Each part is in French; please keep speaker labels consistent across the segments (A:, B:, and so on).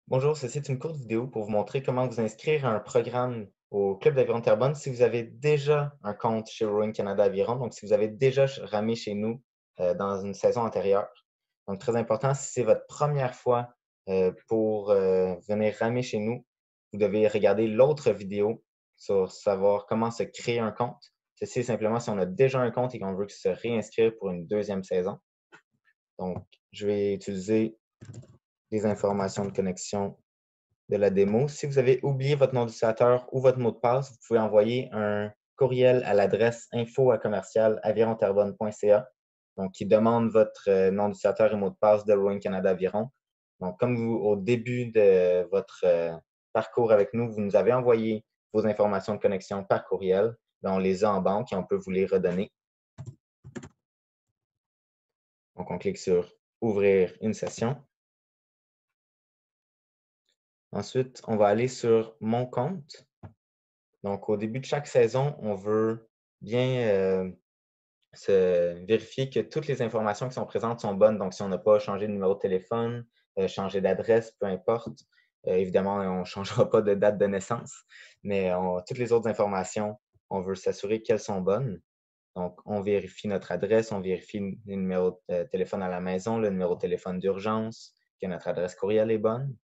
A: Bonjour, ceci est une courte vidéo pour vous montrer comment vous inscrire à un programme au Club d'Aviron Terrebonne si vous avez déjà un compte chez Rowing Canada Aviron, donc si vous avez déjà ramé chez nous dans une saison antérieure. Donc, très important, si c'est votre première fois pour venir ramer chez nous, vous devez regarder l'autre vidéo sur savoir comment se créer un compte. Ceci est simplement si on a déjà un compte et qu'on veut se réinscrire pour une deuxième saison. Donc, je vais utiliser les informations de connexion de la démo. Si vous avez oublié votre nom d'utilisateur ou votre mot de passe, vous pouvez envoyer un courriel à l'adresse info@avironterrebonne.ca, donc qui demande votre nom d'utilisateur et mot de passe de Rowing Canada Aviron. Donc, comme vous, au début de votre parcours avec nous, vous nous avez envoyé vos informations de connexion par courriel, ben, on les a en banque et on peut vous les redonner. Donc, on clique sur Ouvrir une session. Ensuite, on va aller sur Mon compte. Donc, au début de chaque saison, on veut bien se vérifier que toutes les informations qui sont présentes sont bonnes. Donc, si on n'a pas changé de numéro de téléphone, changé d'adresse, peu importe. Évidemment, on ne changera pas de date de naissance, mais toutes les autres informations, on veut s'assurer qu'elles sont bonnes. Donc, on vérifie notre adresse, on vérifie le numéro de téléphone à la maison, le numéro de téléphone d'urgence, que notre adresse courriel est bonne.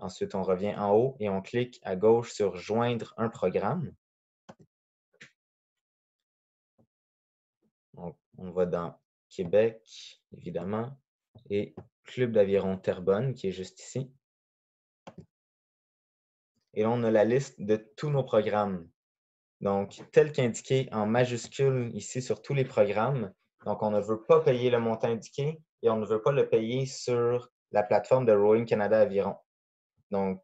A: Ensuite, on revient en haut et on clique à gauche sur Joindre un programme. Donc, on va dans Québec, évidemment, et Club d'Aviron Terrebonne, qui est juste ici. Et là, on a la liste de tous nos programmes. Donc, tel qu'indiqué en majuscule ici sur tous les programmes. Donc, on ne veut pas payer le montant indiqué et on ne veut pas le payer sur la plateforme de Rowing Canada Aviron. Donc,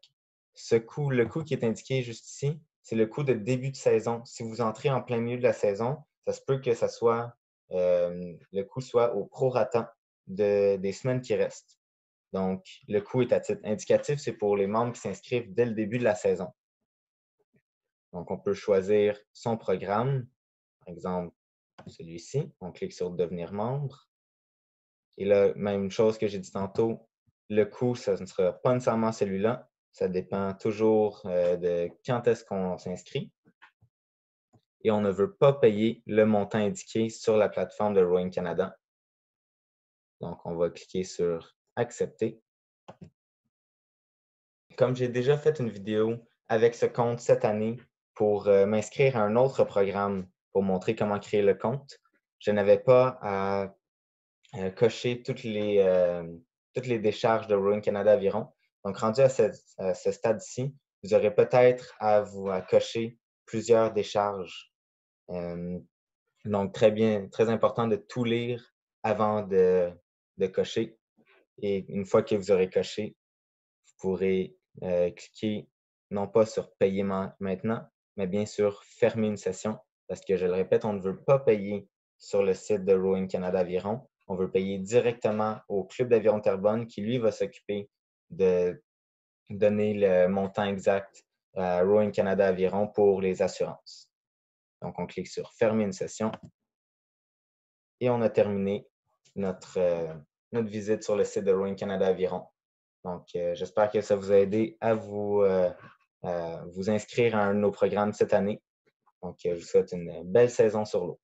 A: le coût qui est indiqué juste ici, c'est le coût de début de saison. Si vous entrez en plein milieu de la saison, ça se peut que le coût soit au prorata des semaines qui restent. Donc, le coût est à titre indicatif, c'est pour les membres qui s'inscrivent dès le début de la saison. Donc, on peut choisir son programme, par exemple celui-ci. On clique sur Devenir membre. Et là, même chose que j'ai dit tantôt, le coût, ça ne sera pas nécessairement celui-là. Ça dépend toujours de quand est-ce qu'on s'inscrit. Et on ne veut pas payer le montant indiqué sur la plateforme de Rowing Canada. Donc, on va cliquer sur Accepter. Comme j'ai déjà fait une vidéo avec ce compte cette année pour m'inscrire à un autre programme pour montrer comment créer le compte, je n'avais pas à cocher toutes les décharges de Rowing Canada Aviron. Donc, rendu à ce stade-ci, vous aurez peut-être à cocher plusieurs décharges. Donc, très important de tout lire avant de cocher. Et une fois que vous aurez coché, vous pourrez cliquer non pas sur Payer maintenant, mais bien sûr Fermer une session. Parce que, je le répète, on ne veut pas payer sur le site de Rowing Canada Aviron. On veut payer directement au Club d'Aviron Terrebonne qui, lui, va s'occuper de donner le montant exact à Rowing Canada Aviron pour les assurances. Donc, on clique sur Fermer une session et on a terminé notre, notre visite sur le site de Rowing Canada Aviron. Donc, j'espère que ça vous a aidé à vous inscrire à un de nos programmes cette année. Donc, je vous souhaite une belle saison sur l'eau.